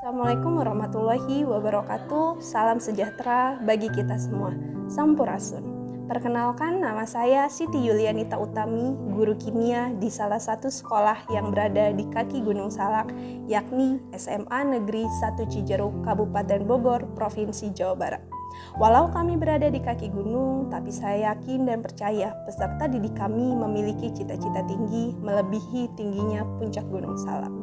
Assalamualaikum warahmatullahi wabarakatuh. Salam sejahtera bagi kita semua. Sampurasun. Perkenalkan, nama saya Siti Yulianita Utami, guru kimia di salah satu sekolah yang berada di kaki Gunung Salak, yakni SMA Negeri 1 Cijeruk, Kabupaten Bogor, Provinsi Jawa Barat. Walau kami berada di kaki gunung, tapi saya yakin dan percaya peserta didik kami memiliki cita-cita tinggi melebihi tingginya puncak Gunung Salak.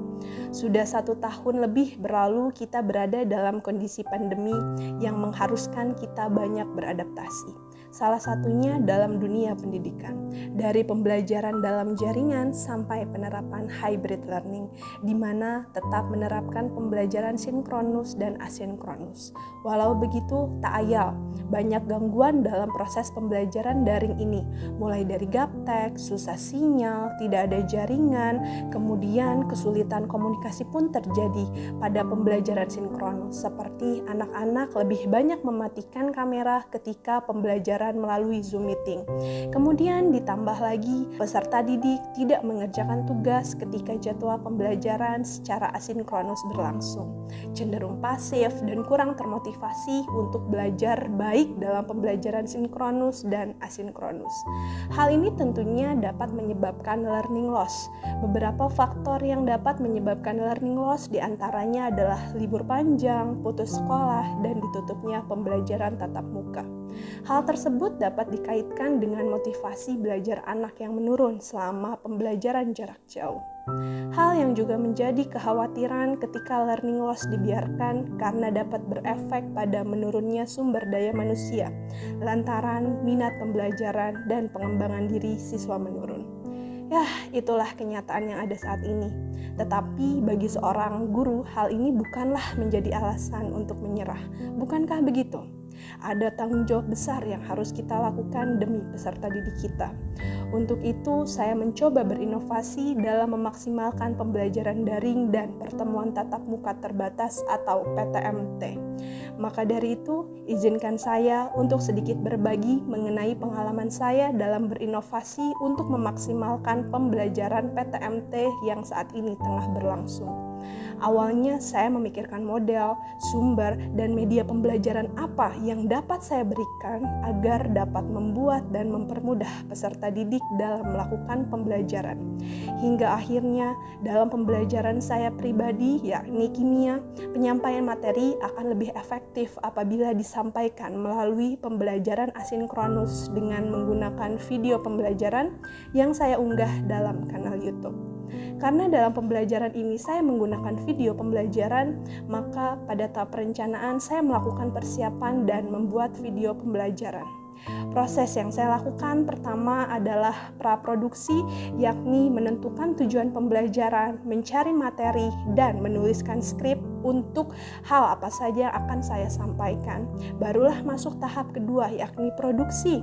Sudah 1 tahun lebih berlalu kita berada dalam kondisi pandemi yang mengharuskan kita banyak beradaptasi. Salah satunya dalam dunia pendidikan, dari pembelajaran dalam jaringan sampai penerapan hybrid learning, di mana tetap menerapkan pembelajaran sinkronus dan asinkronus. Walau begitu, tak ayal, banyak gangguan dalam proses pembelajaran daring ini, mulai dari gaptek, susah sinyal, tidak ada jaringan, kemudian kesulitan komunikasi pun terjadi pada pembelajaran sinkronus, seperti anak-anak lebih banyak mematikan kamera ketika pembelajaran melalui Zoom meeting. Kemudian ditambah lagi peserta didik tidak mengerjakan tugas ketika jadwal pembelajaran secara asinkronus berlangsung, cenderung pasif dan kurang termotivasi untuk belajar baik dalam pembelajaran sinkronus dan asinkronus. Hal ini tentunya dapat menyebabkan learning loss. Beberapa faktor yang dapat menyebabkan learning loss diantaranya adalah libur panjang, putus sekolah, dan ditutupnya pembelajaran tatap muka. Hal tersebut dapat dikaitkan dengan motivasi belajar anak yang menurun selama pembelajaran jarak jauh. Hal yang juga menjadi kekhawatiran ketika learning loss dibiarkan karena dapat berefek pada menurunnya sumber daya manusia, lantaran minat pembelajaran dan pengembangan diri siswa menurun. Itulah kenyataan yang ada saat ini. Tetapi bagi seorang guru, hal ini bukanlah menjadi alasan untuk menyerah. Bukankah begitu? Ada tanggung jawab besar yang harus kita lakukan demi peserta didik kita. Untuk itu, saya mencoba berinovasi dalam memaksimalkan pembelajaran daring dan pertemuan tatap muka terbatas atau PTMT. Maka dari itu, izinkan saya untuk sedikit berbagi mengenai pengalaman saya dalam berinovasi untuk memaksimalkan pembelajaran PTMT yang saat ini tengah berlangsung. Awalnya saya memikirkan model, sumber, dan media pembelajaran apa yang dapat saya berikan agar dapat membuat dan mempermudah peserta didik dalam melakukan pembelajaran. Hingga akhirnya dalam pembelajaran saya pribadi, yakni kimia, penyampaian materi akan lebih efektif apabila disampaikan melalui pembelajaran asinkronus dengan menggunakan video pembelajaran yang saya unggah dalam kanal YouTube. Karena dalam pembelajaran ini saya menggunakan video pembelajaran, maka pada tahap perencanaan saya melakukan persiapan dan membuat video pembelajaran. Proses yang saya lakukan pertama adalah praproduksi, yakni menentukan tujuan pembelajaran, mencari materi, dan menuliskan skrip untuk hal apa saja yang akan saya sampaikan. Barulah masuk tahap kedua, yakni produksi,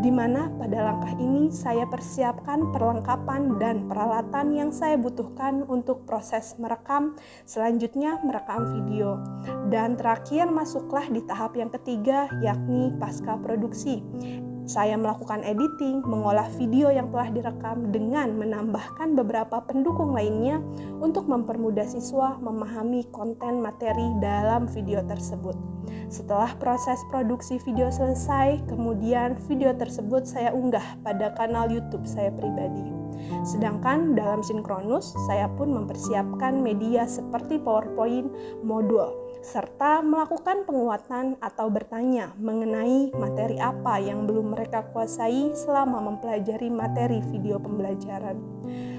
di mana pada langkah ini saya persiapkan perlengkapan dan peralatan yang saya butuhkan untuk proses merekam, selanjutnya merekam video. Dan terakhir masuklah di tahap yang ketiga, yakni pasca produksi. Saya melakukan editing, mengolah video yang telah direkam dengan menambahkan beberapa pendukung lainnya untuk mempermudah siswa memahami konten materi dalam video tersebut. Setelah proses produksi video selesai, kemudian video tersebut saya unggah pada kanal YouTube saya pribadi. Sedangkan dalam sinkronus, saya pun mempersiapkan media seperti PowerPoint, modul, serta melakukan penguatan atau bertanya mengenai materi apa yang belum mereka kuasai selama mempelajari materi video pembelajaran.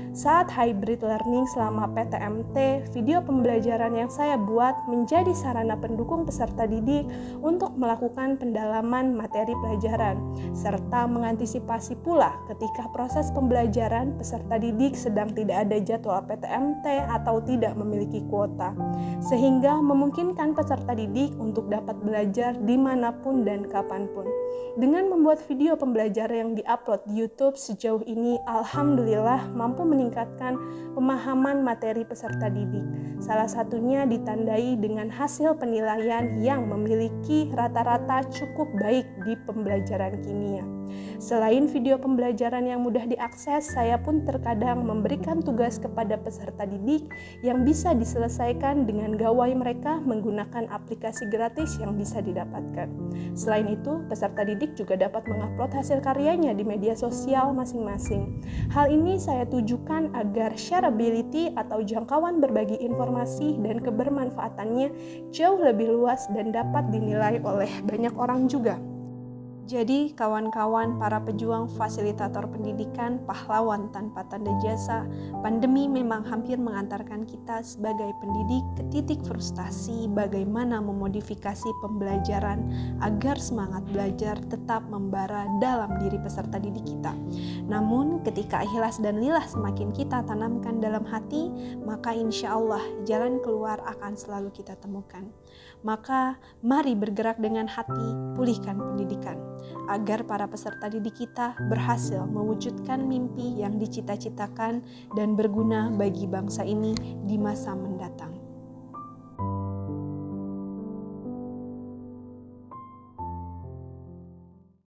Saat hybrid learning selama PTMT, video pembelajaran yang saya buat menjadi sarana pendukung peserta didik untuk melakukan pendalaman materi pelajaran, serta mengantisipasi pula ketika proses pembelajaran peserta didik sedang tidak ada jadwal PTMT atau tidak memiliki kuota, sehingga memungkinkan peserta didik untuk dapat belajar dimanapun dan kapanpun. Dengan membuat video pembelajaran yang diupload di YouTube sejauh ini, alhamdulillah mampu meningkatkan meningkatkan pemahaman materi peserta didik. Salah satunya ditandai dengan hasil penilaian yang memiliki rata-rata cukup baik di pembelajaran kimia. Selain video pembelajaran yang mudah diakses, saya pun terkadang memberikan tugas kepada peserta didik yang bisa diselesaikan dengan gawai mereka menggunakan aplikasi gratis yang bisa didapatkan. Selain itu, peserta didik juga dapat mengupload hasil karyanya di media sosial masing-masing. Hal ini saya tujukan agar shareability atau jangkauan berbagi informasi dan kebermanfaatannya jauh lebih luas dan dapat dinilai oleh banyak orang juga. Jadi, kawan-kawan para pejuang fasilitator pendidikan, pahlawan tanpa tanda jasa, pandemi memang hampir mengantarkan kita sebagai pendidik ke titik frustasi bagaimana memodifikasi pembelajaran agar semangat belajar tetap membara dalam diri peserta didik kita. Namun, ketika ikhlas dan lillah semakin kita tanamkan dalam hati, maka insya Allah jalan keluar akan selalu kita temukan. Maka, mari bergerak dengan hati, pulihkan pendidikan, agar para peserta didik kita berhasil mewujudkan mimpi yang dicita-citakan dan berguna bagi bangsa ini di masa mendatang.